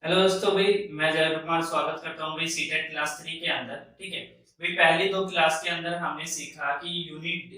Hello दोस्तों भाई, मैं जय कुमार स्वागत करता हूँ भाई सीटेट क्लास 3 के अंदर। ठीक है भाई, पहली दो क्लास के अंदर हमने सीखा कि यूनिट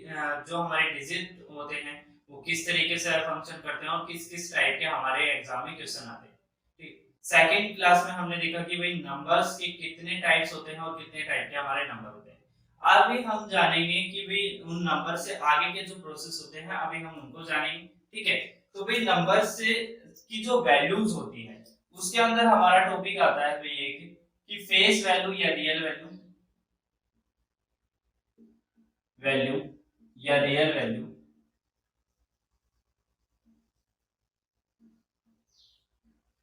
जो हमारे डिजिट होते हैं वो किस तरीके से फंक्शन करते हैं और किस किस टाइप के हमारे एग्जाम में क्वेश्चन आते हैं। ठीक, सेकंड क्लास में हमने देखा कि भाई नंबर्स के कितने टाइप्स होते हैं और कितने टाइप के हमारे नंबर होते हैं। आज भी हम जानेंगे कि भाई उन नंबर से आगे के जो प्रोसेस होते हैं अभी हम उनको जानेंगे। ठीक है, तो भाई नंबर से की जो वैल्यूज होती है उसके अंदर हमारा टॉपिक आता है भाई एक कि फेस वैल्यू या रियल वैल्यू, वैल्यू या रियल वैल्यू।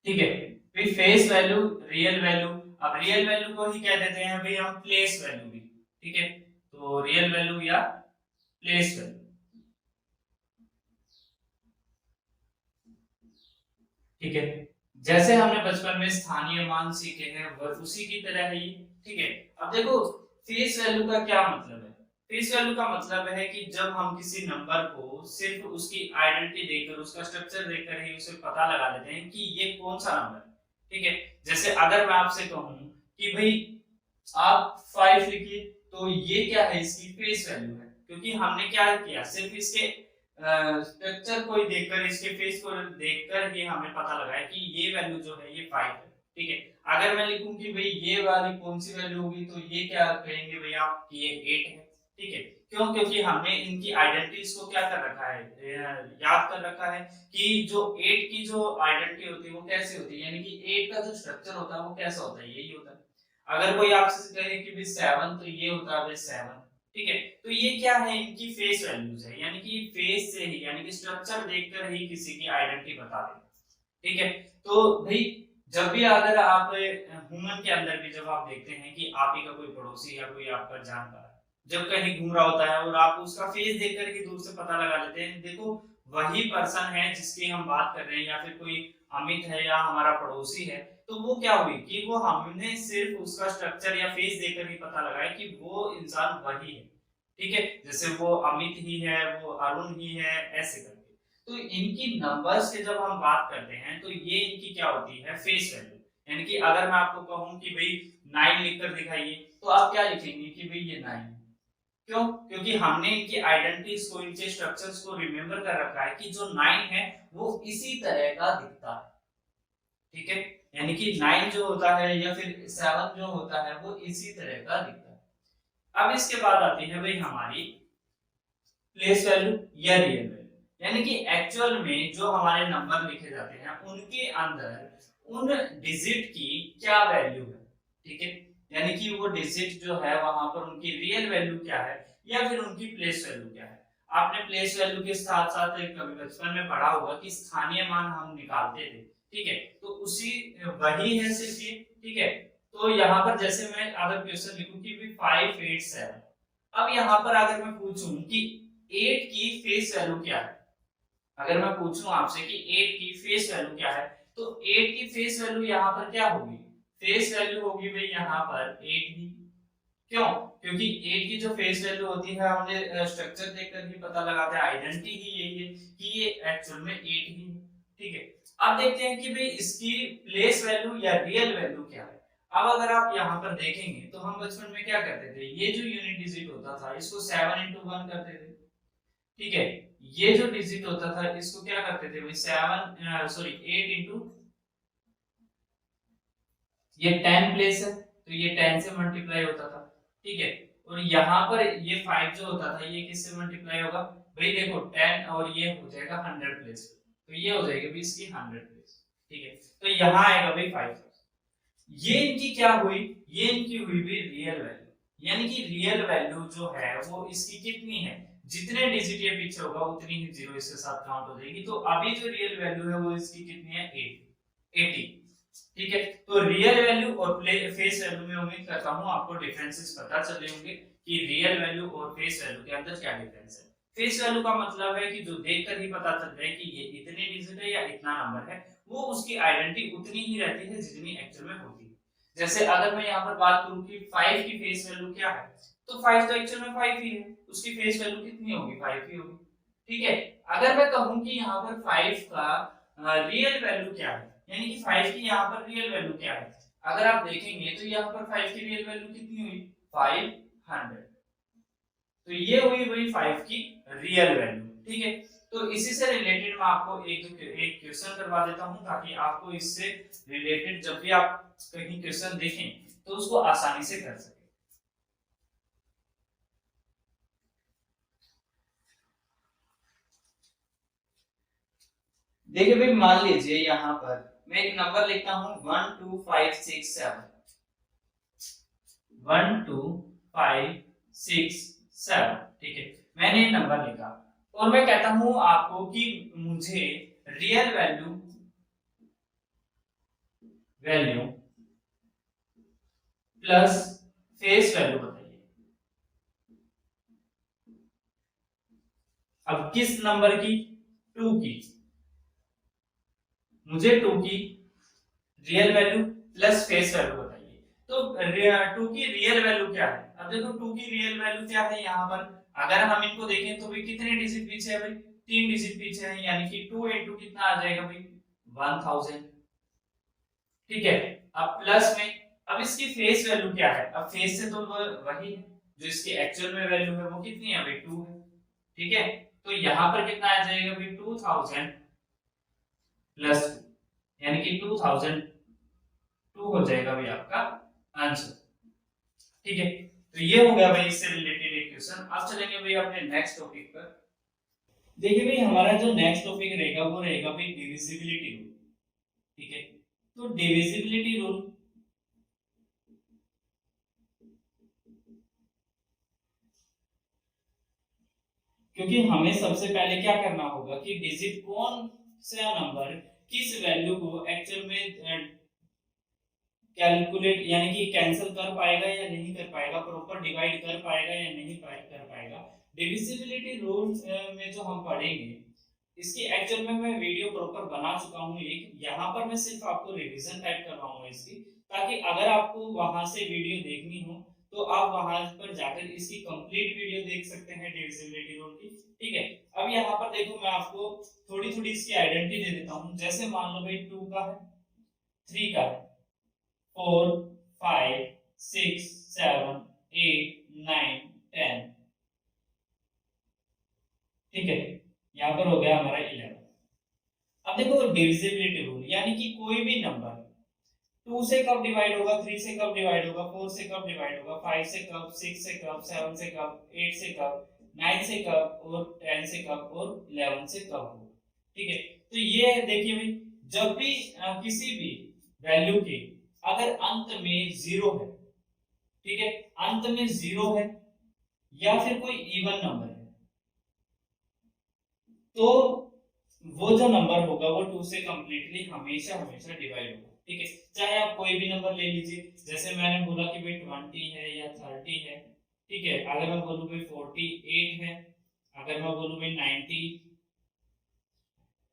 ठीक है, फिर फेस वैल्यू, रियल वैल्यू। अब रियल वैल्यू को ही कह देते हैं भाई हम प्लेस वैल्यू भी। ठीक है, तो रियल वैल्यू या प्लेस वैल्यू। ठीक है, जैसे हमने बचपन में स्थानीय मान सीखे हैं वह उसी की तरह है ये। ठीक है, अब देखो फेस वैल्यू का क्या मतलब है। फेस वैल्यू का मतलब है कि जब हम किसी नंबर को सिर्फ उसकी आइडेंटिटी देखकर, उसका स्ट्रक्चर देखकर ही उसे पता लगा लेते हैं कि ये कौन सा नंबर है। ठीक है, जैसे अगर मैं आपसे कहूं कि भाई आप 5 लिखिए, तो ये क्या है, इसकी फेस वैल्यू है, क्योंकि हमने क्या किया, सिर्फ इसके स्ट्रक्चर को ही देखकर, इसके फेस को देखकर ही हमें पता लगा है कि ये वैल्यू जो है ये 5 है। ठीक है, अगर मैं लिखूं कि भाई ये वाली कौन सी वैल्यू होगी, तो ये क्या कहेंगे भैया कि ये 8 है। ठीक है, क्यों? क्योंकि हमने इनकी आइडेंटिटीज को क्या कर रखा है, याद कर रखा है कि जो 8 की जो आइडेंटिटी होती है वो कैसे होती है, यानी कि 8 का जो स्ट्रक्चर होता है वो कैसा होता है, यही होता है। अगर कोई आपसे कहे कि भी 7, तो ये होता है 7। ठीक है, तो ये क्या है, इनकी फेस वैल्यूज है, यानी कि फेस से ही, यानी कि स्ट्रक्चर देखकर ही किसी की आइडेंटिटी बता देंगे। ठीक है, तो भाई जब भी अगर आप ह्यूमन के अंदर भी जब आप देखते हैं कि आप ही का कोई पड़ोसी या कोई आपका जानकार जब कहीं घूम रहा होता है और आप उसका फेस देखकर ही दूर से पता लगा लेते हैं, देखो वही पर्सन है जिसकी हम बात कर रहे हैं, या फिर कोई अमित है या हमारा पड़ोसी है, तो वो क्या हुई कि वो हमने सिर्फ उसका स्ट्रक्चर या फेस देखकर ही पता लगाया कि वो इंसान वही है। ठीक है, जैसे वो अमित ही है, वो अरुण ही है, ऐसे करके। तो इनकी नंबर्स के जब हम बात करते हैं तो ये इनकी क्या होती है, फेस वैल्यू। यानी कि अगर मैं आपको कहूं कि भाई 9 लिखकर दिखाइए, तो आप क्या लिखेंगे कि भाई ये 9। क्यों? क्योंकि हमने इनकी आइडेंटिटीज को, इनके स्ट्रक्चर्स को रिमेंबर कर रखा है कि जो 9 है वो इसी तरह का दिखता है। ठीक है, यानी कि 9 जो होता है या फिर 7 जो होता है वो इसी तरह का दिखता है। अब इसके बाद आती है भाई हमारी प्लेस वैल्यू या रियल वैल्यू, यानी कि एक्चुअल में जो हमारे नंबर लिखे जाते हैं उनके अंदर उन डिजिट की क्या वैल्यू है। ठीक है, यानी कि वो डिजिट जो है वहां पर उनकी रियल वैल्यू क्या है या फिर उनकी प्लेस वैल्यू क्या है। आपने प्लेस वैल्यू के साथ साथ कभी बचपन में पढ़ा होगा कि स्थानीय मान हम निकालते थे। ठीक है, तो उसी वही है सिर्फ ये। ठीक है, तो यहाँ पर जैसे मैं अगर क्वेश्चन लिखूं कि 5 8 7, अब यहाँ पर अगर मैं पूछूं कि 8 की फेस वैल्यू क्या है, अगर मैं पूछूं आपसे कि 8 की फेस वैल्यू क्या है, तो 8 की फेस वैल्यू यहाँ पर क्या होगी, फेस वैल्यू होगी भाई यहाँ पर 8 ही। क्यों? क्योंकि 8 की जो फेस वैल्यू होती है हमने स्ट्रक्चर देखकर भी पता लगाते हैं, आइडेंटिटी ही यही है कि ये एक्चुअल में 8 ही है। ठीक है, अब देखते हैं कि भाई इसकी प्लेस वैल्यू या रियल वैल्यू क्या है। अब अगर आप यहाँ पर देखेंगे तो हम बचपन में क्या करते थे, ये जो यूनिट डिजिट होता था इसको 7 into 1 करते थे। ठीक है, ये जो डिजिट होता था इसको क्या करते थे भाई 8 इंटू, ये 10 प्लेस है तो ये 10 से मल्टीप्लाई होता था। ठीक है, और यहाँ पर ये 5 जो होता था ये किससे मल्टीप्लाई होगा, भाई देखो 10 और ये हो जाएगा 100 प्लेस, तो ये हो जाएगी भाई इसकी 100 प्लेस। ठीक है, तो यहाँ आएगा भाई 5। ये इनकी क्या हुई, ये इनकी हुई भी रियल वैल्यू, यानी कि रियल वैल्यू जो है वो इसकी कितनी है, जितने डिजिट ये पीछे होगा उतनी ही जीरो इसके साथ काउंट हो जाएगी। तो अभी जो रियल वैल्यू है वो इसकी कितनी है, 80। ठीक है, तो रियल वैल्यू और फेस वैल्यू में उम्मीद करता हूं आपको डिफरेंसेस पता चले होंगे कि रियल वैल्यू और फेस वैल्यू के अंदर क्या डिफरेंस है। फेस वैल्यू का मतलब है कि जो देखकर ही पता चल रहा है कि ये इतने डिजिट है या इतना नंबर है, वो उसकी आइडेंटिटी उतनी ही रहती है जितनी एक्चुअल में होती है। जैसे अगर मैं यहाँ पर बात करूं कि 5 की फेस वैल्यू क्या है, तो 5 तो एक्चुअल में 5 ही है, उसकी फेस वैल्यू कितनी होगी, 5 ही होगी। ठीक है, अगर मैं कहूं कि यहाँ पर 5 का रियल वैल्यू क्या है, यानी कि 5 की यहाँ पर रियल वैल्यू क्या है, अगर आप देखेंगे तो यहाँ पर 5 की रियल वैल्यू कितनी हुई 500, तो ये हुई वही 5 की रियल वैल्यू। ठीक है, तो इसी से रिलेटेड मैं आपको एक क्वेश्चन करवा देता हूं ताकि आपको इससे रिलेटेड जब भी आप कहीं क्वेश्चन देखें तो उसको आसानी से कर सके। देखिए भाई, मान लीजिए यहाँ पर मैं एक नंबर लिखता हूं 12567, 12567। ठीक है, मैंने ये नंबर लिखा और मैं कहता हूं आपको कि मुझे real value plus face value बताइए। अब किस नंबर की, 2 की, मुझे 2 की real value plus face value बताइए। तो 2 की रियल वैल्यू क्या है, अब देखो 2 की रियल वैल्यू क्या है, यहाँ पर अगर हम इनको देखें तो भी कितने डिजिट पीछे है भाई, 3 डिजिट पीछे है, यानी कि 2 इंटू कितना आ जाएगा भाई 1000। ठीक है, अब प्लस में, अब इसकी फेस वैल्यू क्या है, अब फेस से तो वही है जो इसकी एक्चुअल में वैल्यू है वो कितनी है भाई 2 है। ठीक है, तो यहाँ पर कितना आ जाएगा भाई 2000 प्लस 2, यानी कि 2002 हो जाएगा भाई आपका आंसर। ठीक है, तो ये हो गया भाई इससे रिलेटेड एक क्वेश्चन। अब चलेंगे भाई अपने नेक्स्ट टॉपिक पर। देखिए भाई, हमारा जो नेक्स्ट टॉपिक रहेगा वो रहेगा भाई डिविजिबिलिटी रूल। ठीक है, तो डिविजिबिलिटी रूल क्योंकि हमें सबसे पहले क्या करना होगा कि डिजिट कौन सा नंबर किस वैल्यू को एक्चुअल में कैलकुलेट यानी कि कैंसिल कर पाएगा या नहीं कर पाएगा, प्रॉपर डिवाइड कर पाएगा या नहीं कर पाएगा। डिविजिबिलिटी रूल में जो हम पढ़ेंगे इसकी एक्चुअल में मैं वीडियो प्रॉपर बना चुका हूं एक, यहाँ पर मैं सिर्फ आपको रिवीजन टाइप करवाऊंगा इसकी, ताकि अगर आपको वहां से वीडियो देखनी हो तो आप वहां पर जाकर इसकी कंप्लीट वीडियो देख सकते हैं डिविजिबिलिटी रूल की। ठीक है, अब यहाँ पर देखो मैं आपको थोड़ी थोड़ी इसकी आइडेंटिटी दे देता हूँ। जैसे मान लो भाई 2 का है, 3 का है, 4 5 6 7 8 9 10। ठीक है, यहाँ पर हो गया हमारा 11। अब देखो डिविजिबिलिटी रूल, यानी कि कोई भी नंबर 2 से कब डिवाइड होगा, 3 से कब डिवाइड होगा, 4 से कब डिवाइड होगा, 5 से कब, 6 से कब, 7 से कब, 8 से कब, 9 से कब और 10 से कब और 11 से कब होगा। ठीक है, तो ये देखिए भाई, जब भी किसी भी वैल्यू के अगर अंत में 0 है, ठीक है, अंत में 0 है या फिर कोई इवन नंबर है, तो वो जो नंबर होगा वो 2 से कंप्लीटली हमेशा हमेशा डिवाइड होगा। ठीक है, चाहे आप कोई भी नंबर ले लीजिए, जैसे मैंने बोला कि भाई 20 है या 30 है। ठीक है, अगर मैं बोलूं भाई 48 है, अगर मैं बोलूं भाई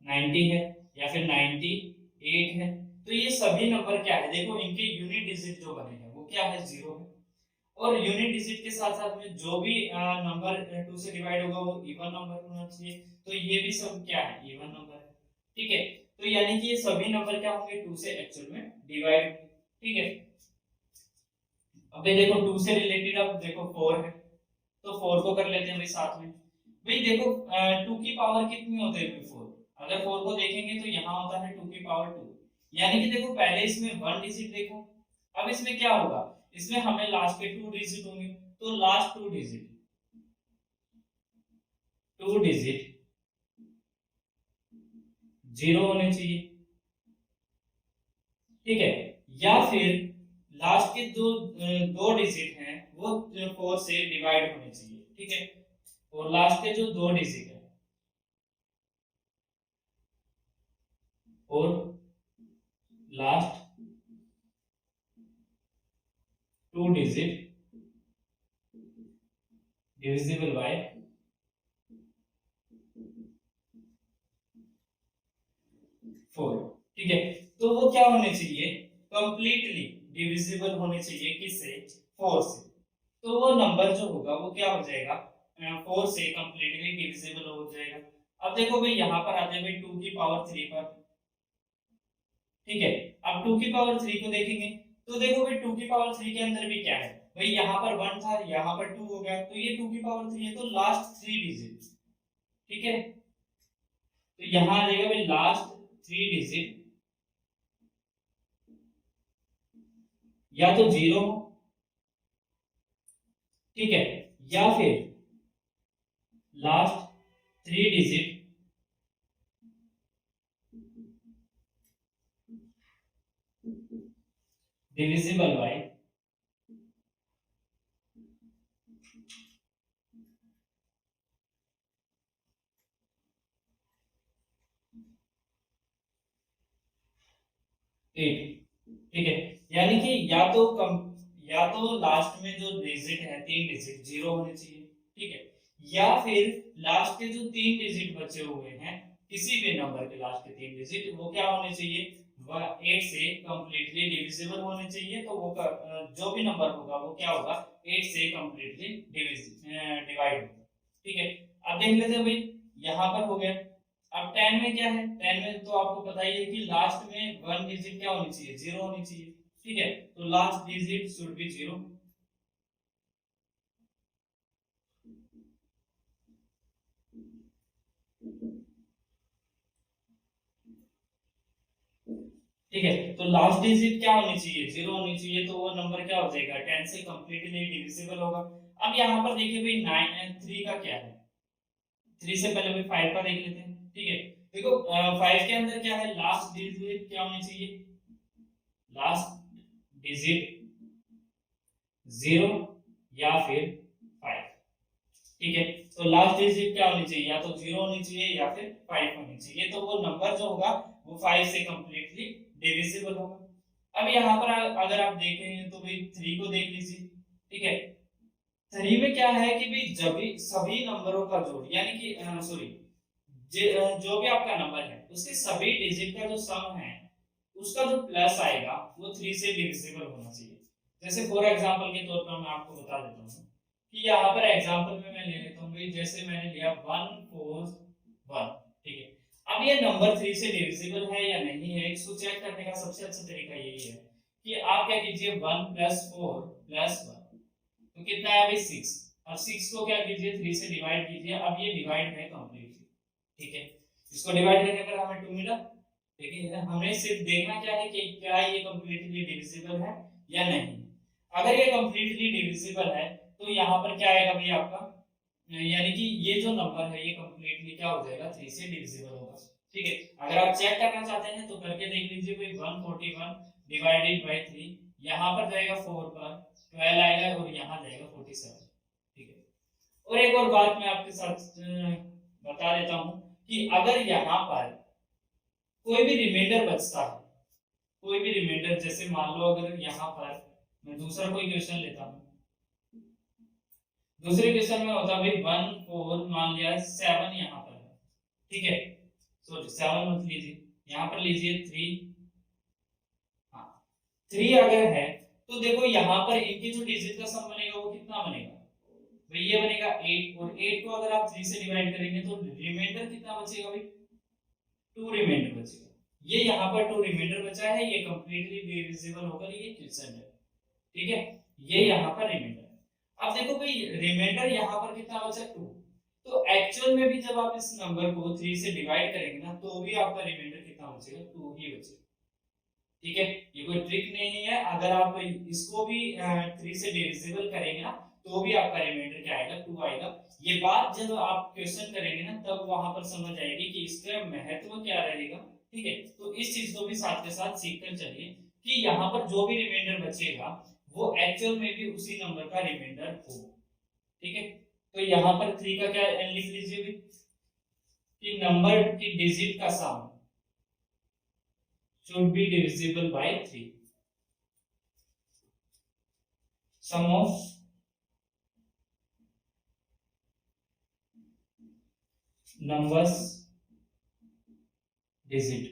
90 है या फिर 98 है, तो ये सभी नंबर क्या है, देखो इनके यूनिट डिजिट जो बने हैं वो क्या है 0 है, और यूनिट डिजिट के साथ साथ में जो भी नंबर 2 से डिवाइड होगा वो इवन नंबर होना चाहिए, तो ये भी सब क्या है इवन नंबर है। ठीक है, तो यानी कि ये सभी नंबर क्या होंगे 2 से एक्चुअल में डिवाइड होंगे। ठीक है, अब देखो 2 से रिलेटेड अब देखो 4 है, तो 4 को कर लेते हैं भाई साथ में। भाई देखो 2 की पावर कितनी होती है 4, अगर 4 को देखेंगे तो यहाँ होता है 2 की पावर 2, यानी कि देखो पहले इसमें 1 डिजिट देखो, अब इसमें क्या होगा, इसमें हमें लास्ट के 2 डिजिट होंगे, तो लास्ट 2 डिजिट 0 होने चाहिए। ठीक है, या फिर लास्ट के दो डिजिट हैं वो 4 से डिवाइड होने चाहिए। ठीक है, और लास्ट के जो 2 डिजिट है और लास्ट 2 डिजिट डिविजिबल बाय 4। ठीक है, तो वो क्या होने चाहिए, कंप्लीटली डिविजिबल होने चाहिए किससे, 4 से, तो वो नंबर जो होगा वो क्या हो जाएगा 4 से कंप्लीटली डिविजिबल हो जाएगा। अब देखो भाई यहाँ पर आते हैं भाई 2 की पावर 3 पर, ठीक है। अब 2 की पावर 3 को देखेंगे, तो देखो भाई 2 की पावर 3 के अंदर भी क्या है भाई, यहाँ पर 1 था, यहाँ पर 2 हो गया, तो ये 2 की पावर 3 है, तो लास्ट 3 डिजिट, ठीक है। तो यहाँ आ जाएगा भाई लास्ट 3 डिजिट या तो 0 हो, ठीक है, या फिर लास्ट 3 डिजिट डिविजिबल बाय 8, ठीक है। यानी कि या तो लास्ट में जो डिजिट है 3 डिजिट 0 होने चाहिए, ठीक है, या फिर लास्ट के जो 3 डिजिट बचे हुए हैं किसी भी नंबर के लास्ट के 3 डिजिट वो क्या होने चाहिए, वह 8 से कंप्लीटली डिविजिबल होने चाहिए। तो वो जो भी नंबर होगा वो क्या होगा, 8 से कंप्लीटली डिवाइड होगा, ठीक है। अब देख लेते हैं भाई, यहाँ पर हो गया। अब 10 में क्या है, 10 में तो आपको पता ही है कि लास्ट में 1 डिजिट क्या होनी चाहिए, 0 होनी चाहिए, ठीक है। तो लास्ट डिजिट शुड बी 0, ठीक है। तो लास्ट डिजिट क्या होनी चाहिए, 0 होनी चाहिए, तो वो नंबर क्या हो जाएगा, 10 से कंप्लीटली डिविजिबल होगा। अब यहाँ पर देखिए भाई 9 एंड 3 का क्या है, 3 से पहले भाई 5 का देख लेते हैं, ठीक है। देखो 5 के अंदर क्या है, लास्ट डिजिट क्या होनी चाहिए, लास्ट डिजिट 0 या फिर 5, ठीक है। तो लास्ट डिजिट क्या होनी चाहिए, या तो 0 होनी चाहिए या फिर 5 होनी चाहिए, तो वो नंबर जो होगा वो 5 से कंप्लीटली डिविजिबल होगा। अब यहाँ पर अगर आप देखें तो भाई 3 को देख लीजिए, ठीक है। 3 में क्या है कि भाई जब भी सभी नंबरों का जोड़, यानी कि सॉरी, जो भी आपका नंबर है उसके सभी डिजिट का जो सम है उसका जो प्लस आएगा वो 3 से डिविजिबल होना चाहिए। जैसे फॉर एग्जांपल के तौर पर मैं आपको बता देता हूँ कि यहाँ पर एग्जांपल में मैं ले लेता हूँ भाई, जैसे मैंने लिया 141, ठीक है। अब ये नंबर 3 से डिविजिबल है या नहीं है, इसको चेक करने का सबसे अच्छा तरीका यही है कि आप क्या कीजिए, 1 + 4 + 1, तो कितना है भाई 6। अब 6 को क्या कीजिए, 3 से डिवाइड कीजिए, अब ये डिवाइड है कंप्लीटली, ठीक है। इसको डिवाइड करने पर हमें 2 मिला, लेकिन हमें सिर्फ देखना क्या है कि क्या ये कंप्लीटली डिविजिबल है या नहीं। अगर ये कंप्लीटली डिविजिबल है तो यहाँ पर क्या आएगा भाई आपका, यानी कि ये जो नंबर है ये कंप्लीटली क्या हो जाएगा, 3 से डिविजिबल होगा, ठीक है। अगर आप चेक करना चाहते हैं तो करके देख लीजिए भाई, 141 डिवाइडेड बाय 3, यहाँ पर जाएगा 4 पर 12 आएगा और यहाँ जाएगा 47, ठीक है। और एक और बात मैं आपके साथ बता देता हूँ कि अगर यहाँ पर कोई भी रिमाइंडर बचता है, कोई भी रिमाइंडर, जैसे मान लो अगर यहाँ पर मैं दूसरा कोई क्वेश्चन लेता हूँ, दूसरे क्वेश्चन में होता भाई 1 4 मान लिया 7 यहाँ पर है, ठीक है। सॉरी 7 मत लीजिए, यहाँ पर लीजिए 3, हाँ 3 अगर है तो देखो यहाँ पर इनकी जो डिजिट का सम बनेगा वो कितना बनेगा भाई, ये बनेगा 8, और 8 को अगर आप 3 से डिवाइड करेंगे तो रिमाइंडर कितना बचेगा भाई, 2 रिमाइंडर बचेगा। ये यहाँ पर 2 रिमाइंडर बचा है, ये कंप्लीटली डिविजिबल होकर ये क्वेश्चन है, ठीक है। ये यहाँ पर रिमाइंडर है। अब देखो भाई रिमाइंडर यहाँ पर कितना बचा, 2, तो एक्चुअल में भी जब आप इस नंबर को 3 से डिवाइड करेंगे ना तो भी आपका रिमाइंडर कितना बचेगा, 2 ही बचेगा, ठीक है। ये कोई ट्रिक नहीं है, अगर आप इसको भी 3 से डिविजिबल करेंगे ना तो भी आपका रिमाइंडर क्या आएगा, 2 आएगा। ये बात जब आप क्वेश्चन करेंगे ना तब वहां पर समझ आएगी कि इसका महत्व क्या रहेगा, ठीक है। तो इस चीज को भी साथ के साथ सीख कर चलिए कि यहाँ पर जो भी रिमाइंडर बचेगा वो एक्चुअल में भी उसी नंबर का रिमाइंडर होगा, ठीक है। तो यहाँ पर 3 का क्या लिख लीजिए भी कि नंबर की डिजिट का सम should be divisible by 3, sum of numbers digit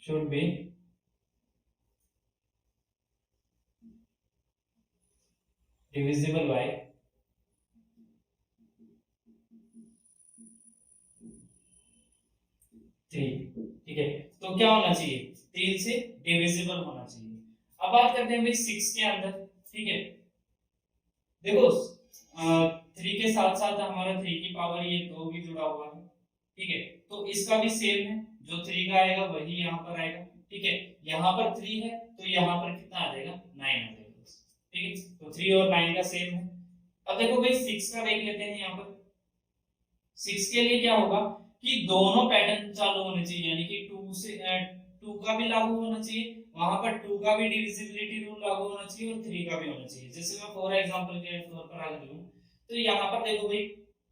should be divisible by 3, ठीक है। तो क्या होना चाहिए, 3 से डिविजिबल होना चाहिए। अब बात करते हैं भाई 6 के अंदर, ठीक है। देखो 3 के साथ साथ हमारा 3 की पावर ये 2 भी जुड़ा हुआ है, ठीक है। तो इसका भी सेम है, जो 3 का आएगा वही यहाँ पर आएगा, ठीक है। यहाँ पर 3 है तो यहाँ पर कितना आ जाएगा, 9 आ जाएगा, ठीक है। तो 3 और 9 का सेम है। अब देखो भाई 6 का देख लेते हैं। यहाँ पर 6 के लिए क्या होगा कि दोनों पैटर्न चालू होने चाहिए, यानी कि 2 का भी लागू होना चाहिए, वहां पर 2 का भी डिविजिबिलिटी रूल लागू होना चाहिए और 3 का भी होना चाहिए। जैसे मैं फॉर एग्जांपल के तौर पर अगर लूं तो यहाँ पर देखो भाई,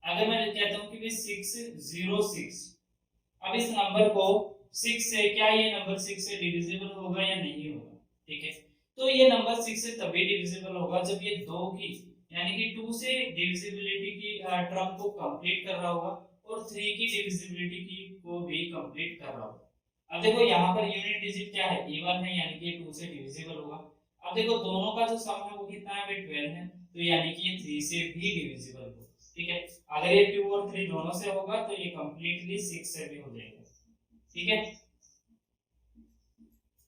अगर मैं कहता हूं कि भाई 606, अब इस नंबर को 6 से, क्या ये नंबर 6 से डिविजिबल होगा या नहीं होगा, ठीक है। तो ये नंबर 6 से तभी डिविजिबल होगा जब ये 2 की, यानी कि 2 से डिविजिबिलिटी की टर्म को कंप्लीट कर रहा होगा और 3 की डिविजिबिलिटी की को भी कंप्लीट कर रहा होगा। अब देखो यहाँ पर यूनिट डिजिट क्या है, इवन है, यानी कि 2 से डिविजिबल होगा। अब देखो दोनों का जो सम है वो कितना है भाई, 12 है, तो यानी कि ये 3 से भी डिविजिबल होगा, ठीक है। अगर ये 2 और 3 दोनों से होगा तो ये कंप्लीटली 6 से भी हो जाएगा, ठीक है।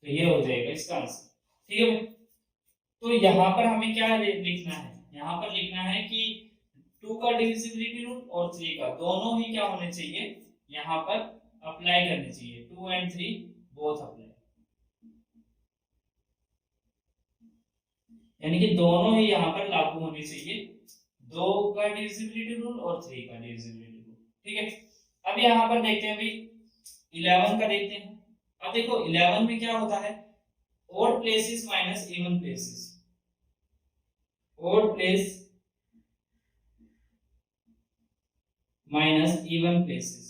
तो ये हो जाएगा इसका आंसर, ठीक है। तो यहाँ पर हमें क्या लिखना है, यहाँ पर लिखना है कि 2 का डिविजिबिलिटी रूल और 3 का दोनों ही क्या होने चाहिए, यहाँ पर अप्लाई करने चाहिए, 2 एंड 3 बोथ अप्लाई, यानी कि दोनों ही यहाँ पर लागू होने चाहिए, 2 का डिविजिबिलिटी रूल और 3 का डिविजिबिलिटी रूल, ठीक है। अब यहाँ पर देखते हैं भाई 11 का देखते हैं। अब देखो 11 में क्या होता है, odd places minus even places, odd place minus even places,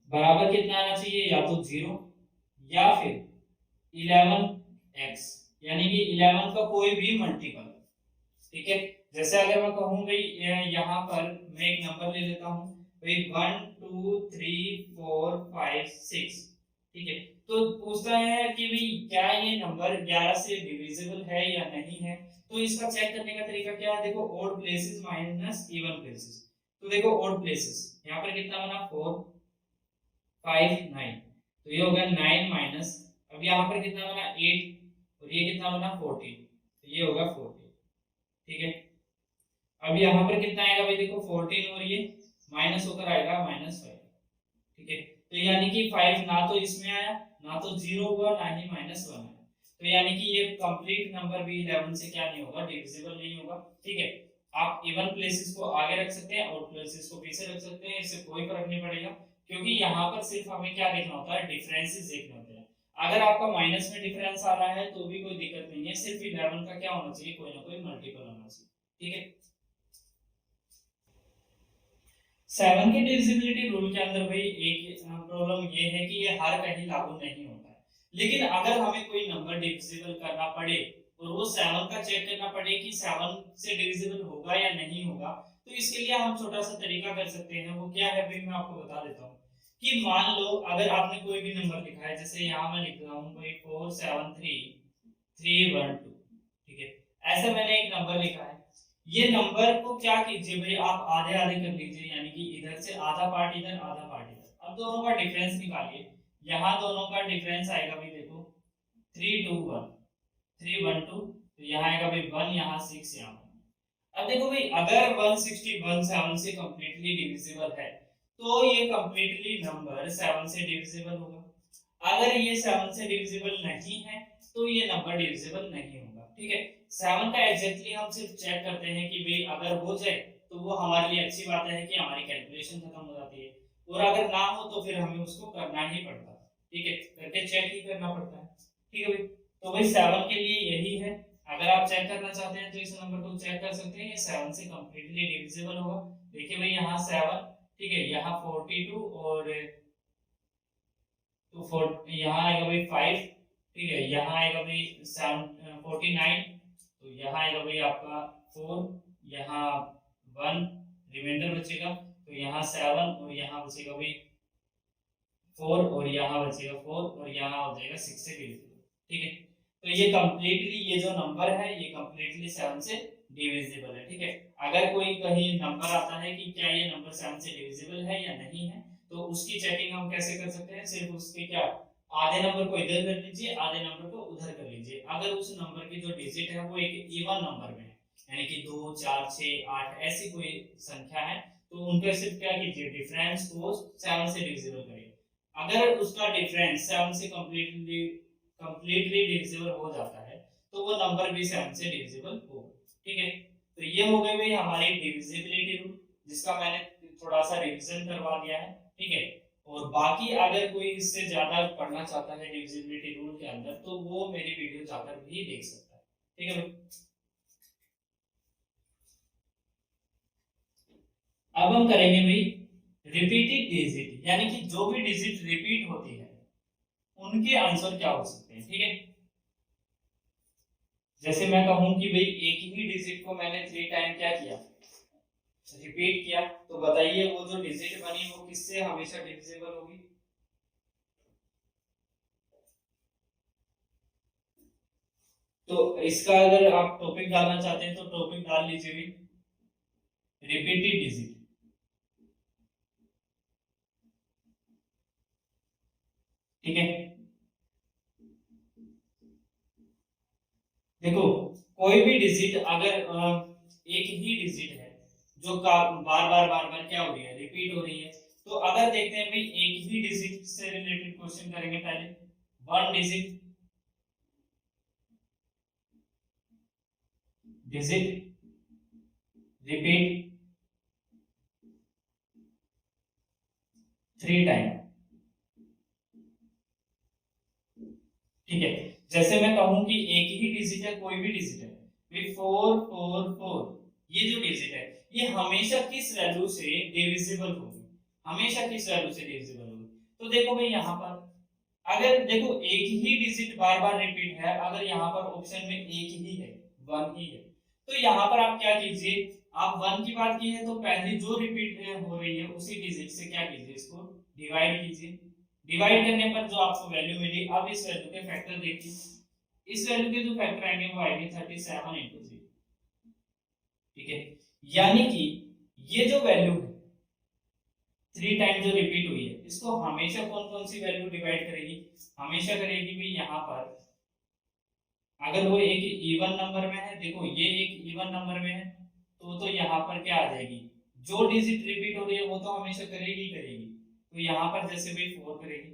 बराबर कितना आना चाहिए, या तो 0 या फिर 11x, यानी कि 11 का कोई भी मल्टीपल, ठीक है। जैसे अगर मैं कहूं भाई यहाँ पर मैं एक नंबर ले लेता हूं भाई 1 2 3 4 5 6, ठीक है। तो पूछता है कि भाई क्या ये नंबर 11 से डिविजिबल है या नहीं है। तो इसका चेक करने का तरीका क्या है, देखो odd places minus even places. तो देखो ऑड प्लेसेस यहाँ पर कितना बना, 4 5 9, तो ये हो गया 9 माइनस, अब यहाँ पर कितना बना 8 और ये कितना बना 14, तो ये होगा 14, ठीक है। अब यहाँ पर कितना आएगा भाई, देखो 14 और ये माइनस होकर आएगा -5, ठीक है। तो यानी कि 5 ना तो इसमें आया, ना तो 0 हुआ, ना ही -1 आया, तो यानी कि ये कंप्लीट नंबर भी 11 से क्या नहीं होगा, डिविजिबल नहीं होगा, ठीक है। आप इवन प्लेसेस को आगे रख सकते हैं और प्लेसेस को पीछे रख सकते हैं, इससे कोई फर्क नहीं पड़ेगा, क्योंकि यहाँ पर सिर्फ हमें क्या देखना होता है, डिफरेंसेस देखने होते हैं। अगर आपका माइनस में डिफरेंस आ रहा है तो भी कोई दिक्कत नहीं है, सिर्फ 11 का क्या होना चाहिए, कोई ना कोई मल्टीपल होना चाहिए, ठीक है। 7 के डिविजिबिलिटी रूल के अंदर भाई एक प्रॉब्लम ये है कि ये हर कहीं लागू नहीं होता है, लेकिन अगर हमें कोई नंबर डिविजिबल करना पड़े और वो 7 का चेक करना पड़े कि 7 से डिविजिबल होगा या नहीं होगा, तो इसके लिए हम छोटा सा तरीका कर सकते हैं। वो क्या है भाई, मैं आपको बता देता हूँ कि मान लो अगर आपने कोई भी नंबर लिखा है, जैसे यहाँ मैं लिख रहा हूँ भाई 473312, ठीक है। ऐसे मैंने एक नंबर लिखा है, ये नंबर को क्या कीजिए भाई, आप आधे आधे कर लीजिए, यानी कि इधर से आधा पार्ट इधर, आधा पार्ट इधर। अब दोनों का डिफरेंस निकालिए, यहाँ दोनों का डिफरेंस आएगा भाई, देखो 321 312, तो यहाँ आएगा भाई 1, यहाँ 6, यहाँ 1। अब देखो भाई अगर 161 7 से कंप्लीटली डिविजिबल है तो ये कंप्लीटली नंबर 7 से डिविजिबल होगा। अगर ये 7 से डिविजिबल नहीं है तो ये नंबर डिविजिबल नहीं होगा, ठीक है। 7 का एग्जैक्टली हम सिर्फ चेक करते हैं कि भाई अगर हो जाए तो वो हमारे लिए अच्छी बात है कि हमारी कैलकुलेशन खत्म हो जाती है, और अगर ना हो तो फिर हमें उसको करना ही पड़ता है, ठीक है, करके चेक ही करना पड़ता है, ठीक है भाई। तो भाई 7 के लिए यही है, अगर आप चेक करना चाहते हैं तो इस नंबर को चेक कर सकते हैं, ये 7 से कंप्लीटली डिविजिबल होगा। देखिए भाई यहाँ 7, ठीक है, यहाँ 42 और तो 4 यहाँ आएगा भाई 5, ठीक है, यहाँ आएगा भाई 49, तो यहाँ आएगा भाई आपका 4, यहाँ 1 रिमाइंडर बचेगा, तो यहाँ 7 और यहाँ बचेगा भाई 4 और यहाँ बचेगा 4 और यहाँ हो जाएगा 6 से डिविजिबल, ठीक है। तो ये कंप्लीटली ये जो नंबर है ये कंप्लीटली 7 से डिविजिबल है, ठीक है। अगर कोई कहीं नंबर आता है कि क्या ये नंबर 7 से डिविजिबल है या नहीं है, तो उसकी चेकिंग हम कैसे कर सकते हैं, सिर्फ उसके क्या आधे नंबर को इधर कर लीजिए, आधे नंबर को उधर कर लीजिए। अगर उस नंबर की जो डिजिट है वो एक इवन नंबर में है, यानी कि 2 4 6 8 ऐसी कोई संख्या है, तो उनका सिर्फ क्या कीजिए, डिफरेंस को 7 से डिविजिबल करिए। अगर उसका डिफरेंस 7 से कंप्लीटली डिविजिबल हो जाता है, तो वो नंबर भी 7 से डिविजिबल होगा, ठीक है। तो ये हो गई भाई हमारी डिविजिबिलिटी रूल, जिसका मैंने थोड़ा सा रिवीजन करवा दिया है, ठीक है। और बाकी अगर कोई इससे ज्यादा पढ़ना चाहता है डिविजिबिलिटी रूल के अंदर, तो वो मेरी वीडियो जाकर भी देख सकता है, ठीक है भाई। अब हम करेंगे भाई रिपीटेड डिजिट, यानी कि जो भी डिजिट रिपीट होती है उनके आंसर क्या हो सकते हैं, ठीक है। जैसे मैं कहूं कि भाई एक ही डिजिट को मैंने 3 टाइम क्या किया, रिपीट किया, तो बताइए वो जो डिजिट बनी वो किससे हमेशा डिविजिबल होगी। तो इसका अगर आप टॉपिक डालना चाहते हैं तो टॉपिक डाल लीजिए भी रिपीटेड डिजिट, ठीक है। देखो कोई भी डिजिट अगर एक ही डिजिट है जो बार बार क्या हो रही है, रिपीट हो रही है, तो अगर देखते हैं भाई एक ही डिजिट से रिलेटेड क्वेश्चन करेंगे पहले, वन डिजिट रिपीट 3 टाइम, ठीक है। जैसे मैं कहूं कि एक ही डिजिट है, कोई भी डिजिट है, भाई 444, ये जो डिजिट है ये हमेशा किस वैल्यू से डिविजिबल होगी, हमेशा किस वैल्यू से डिविजिबल होगी। तो देखो भाई यहाँ पर अगर देखो एक ही डिजिट बार बार रिपीट है, अगर यहाँ पर ऑप्शन में एक ही है, वन ही है, तो यहाँ पर आप क्या कीजिए, आप वन की बात की है तो पहले जो रिपीट हो रही है उसी डिजिट से क्या कीजिए, इसको डिवाइड कीजिए। डिवाइड करने पर जो आपको वैल्यू मिली, अब इस वैल्यू के फैक्टर देखिए, इस वैल्यू के जो फैक्टर आएंगे वो आएंगे 37 इंटू 3, ठीक है। यानी कि ये जो वैल्यू है 3 टाइम जो रिपीट हुई है, इसको हमेशा कौन कौन सी वैल्यू डिवाइड करेगी, हमेशा करेगी भी यहाँ पर, अगर वो एक इवन नंबर में है, देखो ये एक इवन नंबर में है, तो यहाँ पर क्या आ जाएगी, जो डिजिट रिपीट हो रही है वो तो हमेशा करेगी ही करेगी, तो यहाँ पर जैसे भाई 4 करेगी,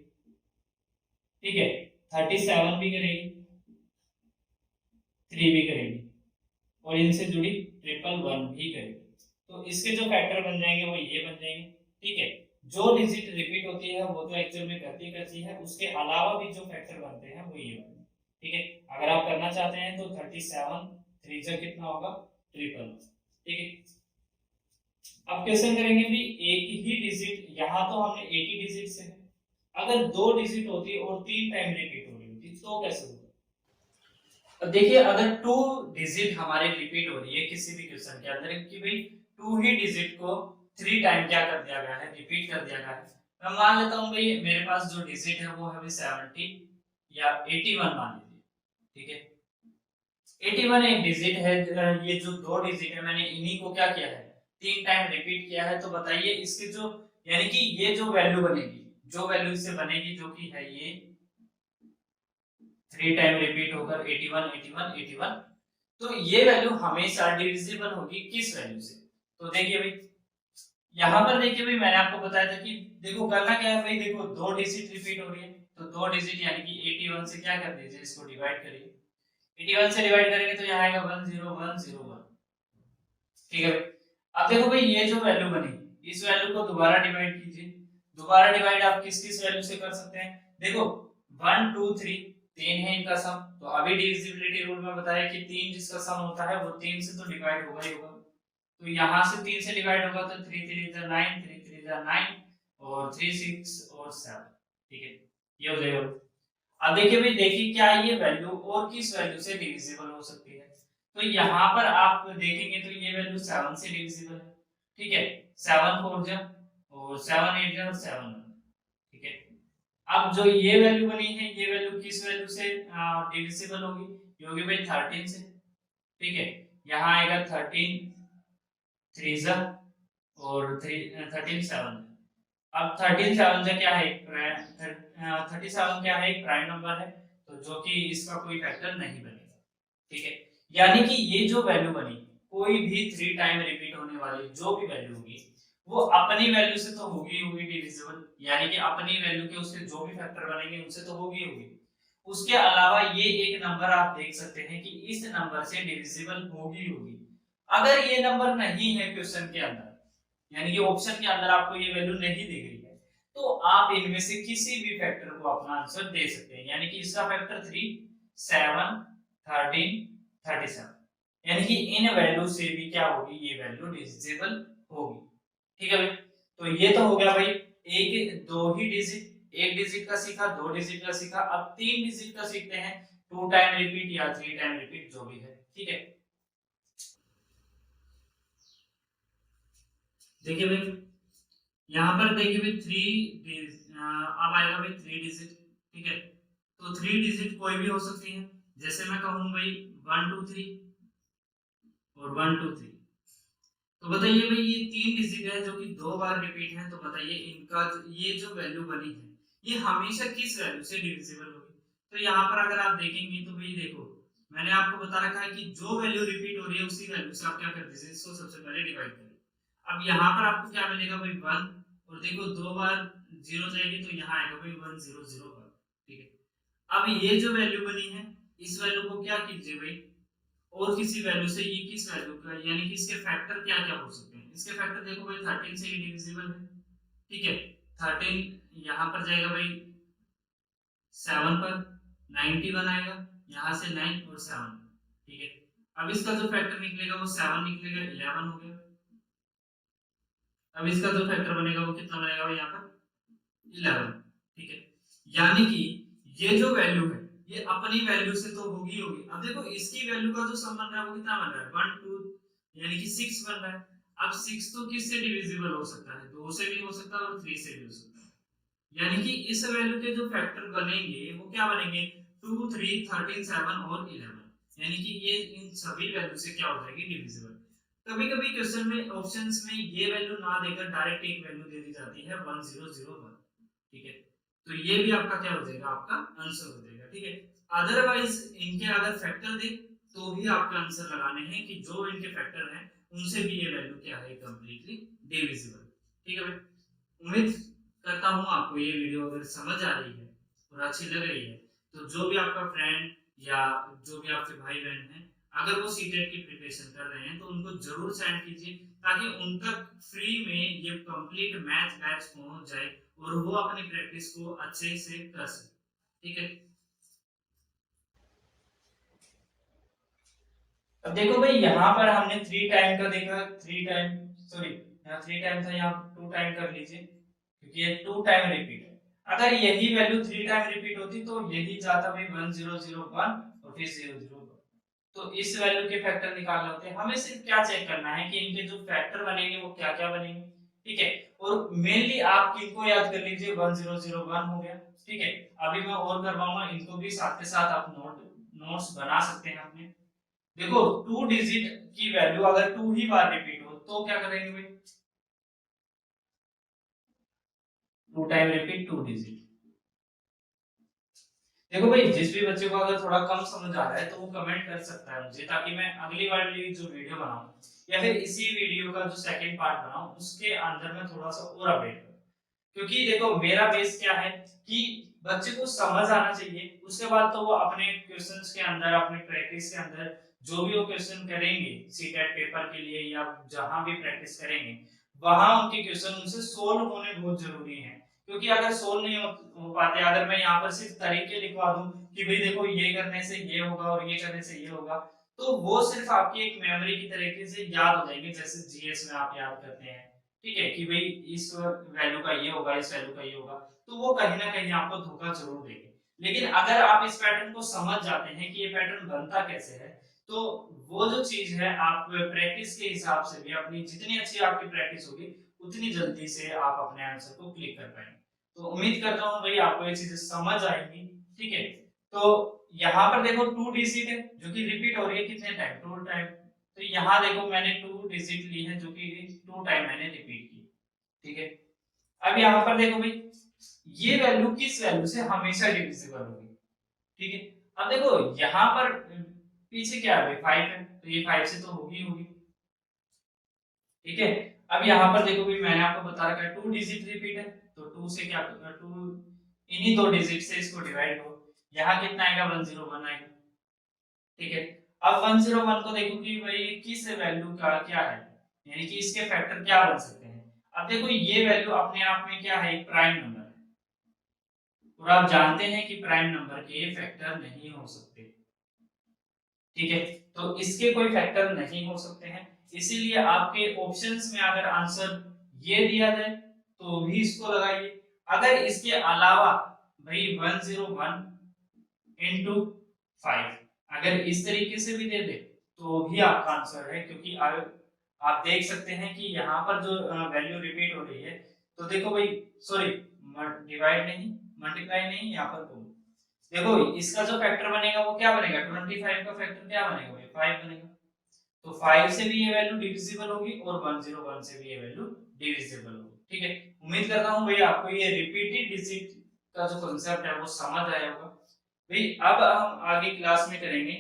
ठीक है, 37 भी करेगी, 3 भी करेगी, और इनसे जुड़ी 111 भी करेगी। तो इसके जो फैक्टर बन जाएंगे वो ये बन जाएंगे, ठीक है। जो डिजिट रिपीट होती है वो तो एक्चुअल में करती है, उसके अलावा भी जो फैक्टर बनते हैं वो ये बनते हैं, ठीक है। अगर आप करना चाहते हैं तो 37 3 से कितना होगा, 311, ठीक है। अब क्वेश्चन करेंगे भी एक ही डिजिट, यहाँ तो हमने एक ही डिजिट से, अगर 2 डिजिट होती और 3 टाइम रिपीट हो रही होती तो कैसे होगा। अब देखिए अगर 2 डिजिट हमारे रिपीट हो रही है किसी भी क्वेश्चन के अंदर कि भाई 2 ही डिजिट को 3 टाइम क्या कर दिया गया है, रिपीट कर दिया गया है। मैं मान लेता हूं भाई मेरे पास जो डिजिट है वो है 70 या 81 मान लीजिए, ठीक है। 81 एक डिजिट है, ये जो 2 डिजिट है मैंने इन्हीं को क्या किया है, 3 टाइम रिपीट किया है। तो बताइए इसके जो, यानी कि ये जो वैल्यू बनेगी, जो वैल्यू इससे बनेगी जो कि है ये 3 टाइम रिपीट होकर 81 81 81, तो ये वैल्यू हमेशा डिविजिबल होगी किस वैल्यू से। तो देखिए भाई यहाँ पर देखिए भाई मैंने आपको बताया था कि देखो करना क्या है भाई, देखो 2 डिजिट रिपीट हो रही है, तो 2 डिजिट यानी कि 81 से क्या कर दीजिए, इसको डिवाइड करिए, 81 से डिवाइड करेंगे तो यहाँ आएगा 10101, ठीक है भाई। अब देखो भाई ये जो वैल्यू बनी, इस वैल्यू को दोबारा डिवाइड कीजिए, दोबारा डिवाइड आप किस किस वैल्यू से कर सकते हैं, देखो 1 2 3 3 है इनका सम, तो अभी डिविजिबिलिटी रूल में बताया कि 3 जिसका सम होता है वो 3 से तो डिवाइड होगा ही होगा, तो यहाँ से 3 से डिवाइड होगा तो 3 3 जा 9 3 3 जा 9 और 3 6 और 7, ठीक है, ये हो जाएगा। अब देखिए भाई, देखिए क्या ये वैल्यू और किस वैल्यू से डिविजिबल हो सकती है, तो यहाँ पर आप देखेंगे तो ये वैल्यू 7 से डिविजिबल है, ठीक है, 7 4 जा और 7 8 जा और 7 ठीक है। अब जो ये वैल्यू बनी है, ये वैल्यू किस वैल्यू से डिविजिबल होगी, ये होगी भाई 13 से, ठीक है। यहाँ आएगा 13 3 और 13 7। अब 13 7 क्या है, 37 क्या है, एक प्राइम नंबर है, तो जो कि इसका कोई फैक्टर नहीं बनेगा। ठीक है, यानी कि ये जो वैल्यू बनी, कोई भी 3 टाइम रिपीट होने वाली जो भी वैल्यू होगी वो अपनी वैल्यू से तो होगी होगी डिविजिबल, यानी कि अपनी वैल्यू के उसके जो भी फैक्टर बनेंगे उनसे तो होगी होगी। उसके अलावा ये एक नंबर आप देख सकते हैं कि इस नंबर से डिविजिबल होगी होगी। अगर ये नंबर नहीं है क्वेश्चन के अंदर, यानी कि ऑप्शन के अंदर आपको ये वैल्यू नहीं दी गई है, तो आप इनमें से किसी भी फैक्टर को अपना आंसर दे सकते हैं। यानी कि इसका फैक्टर 3 7 13 37, यानी कि इन वैल्यू से भी क्या होगी, ये वैल्यू डिविजिबल होगी। ठीक है भाई, तो ये तो हो गया भाई एक दो ही डिजिट, एक डिजिट का सीखा, दो डिजिट का सीखा। अब तीन डिजिट का सीखते हैं, 2 टाइम रिपीट या 3 टाइम रिपीट जो भी है। ठीक है, देखिए भाई यहाँ पर देखिए भाई अब आएगा भाई 3 डिजिट। ठीक है, तो 3 डिजिट कोई भी हो सकती है, जैसे मैं कहूँ भाई 1 2 3 और 1 2 3। तो बताइए भाई ये 3 डिजिट है जो कि 2 बार रिपीट है, तो बताइए इनका ये जो वैल्यू बनी है ये हमेशा किस वैल्यू से डिविजिबल होगी। तो यहाँ पर अगर आप देखेंगे तो भाई देखो, मैंने आपको बता रखा है कि जो वैल्यू रिपीट हो रही है उसी वैल्यू से आप क्या कर दीजिए, इसको सबसे पहले डिवाइड करिए। अब यहाँ पर आपको क्या मिलेगा भाई 1, और देखो 2 बार 0 जाएगी तो यहाँ आएगा भाई 1 0 0 1। ठीक है, अब ये जो वैल्यू बनी है इस वैल्यू को क्या कीजिए भाई, और किसी वैल्यू से ये किस वैल्यू का, यानी कि इसके फैक्टर क्या क्या हो सकते हैं। इसके फैक्टर देखो भाई 13 से ही डिविजिबल है। ठीक है, 13 यहाँ पर जाएगा भाई 7 पर, 91 आएगा, यहाँ से 9 और 7। ठीक है, अब इसका जो फैक्टर निकलेगा वो 7 निकलेगा, 11 हो गया। अब इसका जो फैक्टर बनेगा वो कितना बनेगा भाई यहाँ पर 11। ठीक है, यानी कि ये जो वैल्यू है ये अपनी वैल्यू से तो होगी होगी। अब देखो इसकी वैल्यू का जो सम बन रहा है वो कितना बन रहा है 1 2, यानी कि 6 बन रहा है। अब 6 तो किससे डिविजिबल हो सकता है, 2 से भी हो सकता है और 3 से भी हो सकता है। यानी कि इस वैल्यू के जो फैक्टर बनेंगे वो क्या बनेंगे 2 3 13 7 और 11, यानी कि ये इन सभी वैल्यू से क्या हो जाएगी डिविजिबल। कभी कभी क्वेश्चन में ऑप्शंस में ये वैल्यू ना देकर डायरेक्ट एक वैल्यू दे दी जाती है 1001। ठीक है, तो ये भी आपका क्या हो जाएगा, आपका आंसर हो जाएगा। ठीक है, अदरवाइज इनके अगर फैक्टर दे तो भी आपका आंसर लगाने हैं कि जो इनके फैक्टर हैं उनसे भी ये वैल्यू क्या है, कंप्लीटली डिविजिबल। ठीक है भाई, उम्मीद करता हूँ आपको ये वीडियो अगर समझ आ रही है और अच्छी लग रही है, तो जो भी आपका फ्रेंड या जो भी आपके भाई बहन हैं अगर वो सीटेट की प्रिपरेशन कर रहे हैं तो उनको जरूर सेंड कीजिए, ताकि उन तक फ्री में ये कंप्लीट मैथ बैच पहुंच जाए और वो अपनी प्रैक्टिस को अच्छे से कर सके। ठीक है, अब देखो भाई यहाँ पर हमने 3 टाइम का देखा, 3 टाइम, सॉरी यहाँ 3 टाइम था, यहाँ 2 टाइम कर लीजिए क्योंकि ये 2 टाइम रिपीट है। अगर यही वैल्यू 3 टाइम रिपीट होती तो यही जाता भाई 1001 और फिर 001, तो इस वैल्यू के फैक्टर निकालने होते हैं। हमें सिर्फ क्या चेक करना है कि इनके जो फैक्टर बनेंगे वो क्या क्या बनेंगे। ठीक है, और मेनली आप किनको याद कर लीजिए 1001 हो गया। ठीक है, अभी मैं और करवाऊंगा, इनको भी साथ के साथ आप नोट्स बना सकते हैं अपने। देखो 2 डिजिट की वैल्यू अगर 2 ही बार रिपीट हो तो क्या करेंगे भाई, 2 टाइम रिपीट 2 डिजिट। देखो भाई जिस भी बच्चे को अगर थोड़ा कम समझ आ रहा है तो वो कमेंट कर सकता है मुझे, ताकि मैं अगली बार जो वीडियो बनाऊं या फिर इसी वीडियो का जो सेकंड पार्ट बनाऊं उसके अंदर में थोड़ा सा और अपडेट करूं। क्योंकि देखो मेरा बेस क्या है कि बच्चे को समझ आना चाहिए, उसके बाद तो वो अपने क्वेश्चंस के अंदर अपने प्रैक्टिस के अंदर जो भी वो क्वेश्चन करेंगे सीटेट पेपर के लिए या जहां भी प्रैक्टिस करेंगे वहां उनके क्वेश्चन उनसे सोल्व होने बहुत जरूरी है। क्योंकि अगर सोल्व नहीं हो पाते, अगर मैं यहाँ पर सिर्फ तरीके लिखवा दूं कि भाई देखो ये करने से ये होगा और ये करने से ये होगा, तो वो सिर्फ आपकी एक मेमोरी की तरीके से याद हो जाएंगे, जैसे जीएस में आप याद करते हैं। ठीक है, कि भाई इस वैल्यू का ये होगा, इस वैल्यू का ये होगा, तो वो कहीं ना कहीं आपको धोखा जरूर देंगे। लेकिन अगर आप इस पैटर्न को समझ जाते हैं कि ये पैटर्न बनता कैसे है, तो वो जो चीज है आप प्रैक्टिस के हिसाब से भी अपनी जितनी अच्छी आपकी प्रैक्टिस होगी उतनी जल्दी से आप अपने आंसर को क्लिक कर पाएंगे। तो उम्मीद करता हूँ भाई आपको ये चीजें समझ आएंगी। ठीक है, तो यहाँ पर देखो 2 डिजिट है जो कि रिपीट हो रही है कितने टाइम, 2 टाइम। तो यहाँ देखो मैंने 2 डिजिट ली है जो कि 2 टाइम मैंने रिपीट की, ठीक है। अब यहाँ पर देखो भाई ये वैल्यू किस वैल्यू से हमेशा डिविजिबल होगी, ठीक है। अब देखो यहाँ पर पीछे क्या है भाई 5 है, तो ये 5 से तो होगी, ठीक है। अब यहाँ पर देखो भाई मैंने आपको बता रखा है 2 डिजिट रिपीट है, तो 2 से क्या 2 इन्हीं 2 डिजिट से इसको डिवाइड करो, यहाँ कितना आएगा 101 आएगा, ठीक है। अब 101 को देखो कि भाई किस वैल्यू का क्या है, यानी कि इसके फैक्टर क्या बन सकते हैं। अब देखो ये वैल्यू अपने आप में क्या है, एक प्राइम नंबर है, और आप जानते हैं कि प्राइम नंबर के फैक्टर नहीं हो सकते, ठीक है। तो इसके कोई फैक्टर नहीं हो सकते हैं, इसीलिए आपके ऑप्शंस में अगर आंसर ये दिया जाए तो भी इसको लगाइए। अगर इसके अलावा भाई 101 इंटू 5 अगर इस तरीके से भी दे दे तो भी आपका आंसर है, क्योंकि आप देख सकते हैं कि यहाँ पर जो वैल्यू रिपीट हो रही है, तो देखो भाई सॉरी डिवाइड नहीं मल्टीप्लाई नहीं, यहाँ पर देखो इसका जो फैक्टर बनेगा वो क्या बनेगा, 25 का फैक्टर क्या बनेगा भाई 5 बनेगा, तो 5 से भी ये वैल्यू डिविजिबल होगी और 101 से भी ये वैल्यू डिविजिबल होगी, ठीक है। उम्मीद करता हूँ भाई आपको ये रिपीटेड डिजिट का जो कांसेप्ट है वो समझ आया होगा। भाई अब हम आगे क्लास में करेंगे,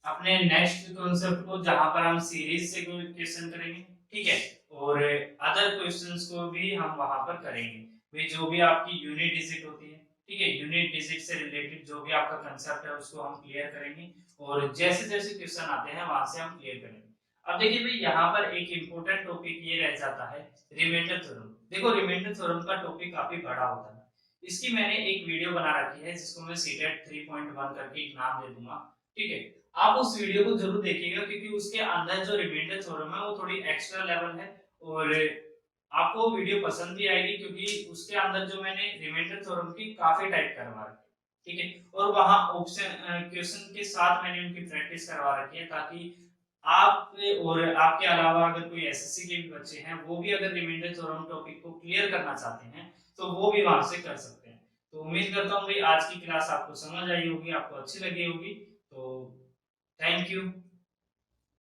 अपने नेक्स्ट कॉन्सेप्ट को, जहां पर हम सीरीज से कोई क्वेश्चन करेंगे, ठीक है, और अदर क्वेश्चंस को भी हम वहां पर करेंगे। वे जो भी आपकी यूनिट डिजिट होती है, ठीक है, यूनिट डिजिट से रिलेटेड जो भी आपका कंसेप्ट है उसको हम क्लियर करेंगे, और जैसे जैसे क्वेश्चन आते हैं वहां से हम क्लियर करेंगे। अब देखिए भाई यहाँ पर एक इंपॉर्टेंट टॉपिक ये रह जाता है रिमाइंडर थ्योरम। देखो रिमाइंडर थ्योरम का टॉपिक काफी बड़ा होता है, इसकी मैंने एक वीडियो बना रखी है जिसको मैं सीटेट 3.1 करके एक नाम दे दूंगा, ठीक है। आप उस वीडियो को जरूर देखिएगा, क्योंकि उसके अंदर जो रिमाइंडर थ्योरम है वो थोड़ी एक्स्ट्रा लेवल है, और आपको वीडियो पसंद भी आएगी, क्योंकि उसके अंदर जो मैंने रिमाइंडर थ्योरम की काफी टाइप करवा रखी है, ठीक है, और वहां ऑप्शन क्वेश्चन के साथ मैंने उनकी प्रैक्टिस करवा रखी है, ताकि आप और आपके अलावा अगर कोई एसएससी के भी बच्चे हैं वो भी अगर रिमाइंडर थ्योरम टॉपिक को क्लियर करना चाहते हैं तो वो भी वहां से कर सकते हैं। तो उम्मीद करता हूँ भाई आज की क्लास आपको समझ आई होगी, आपको अच्छी लगी होगी। तो थैंक यू।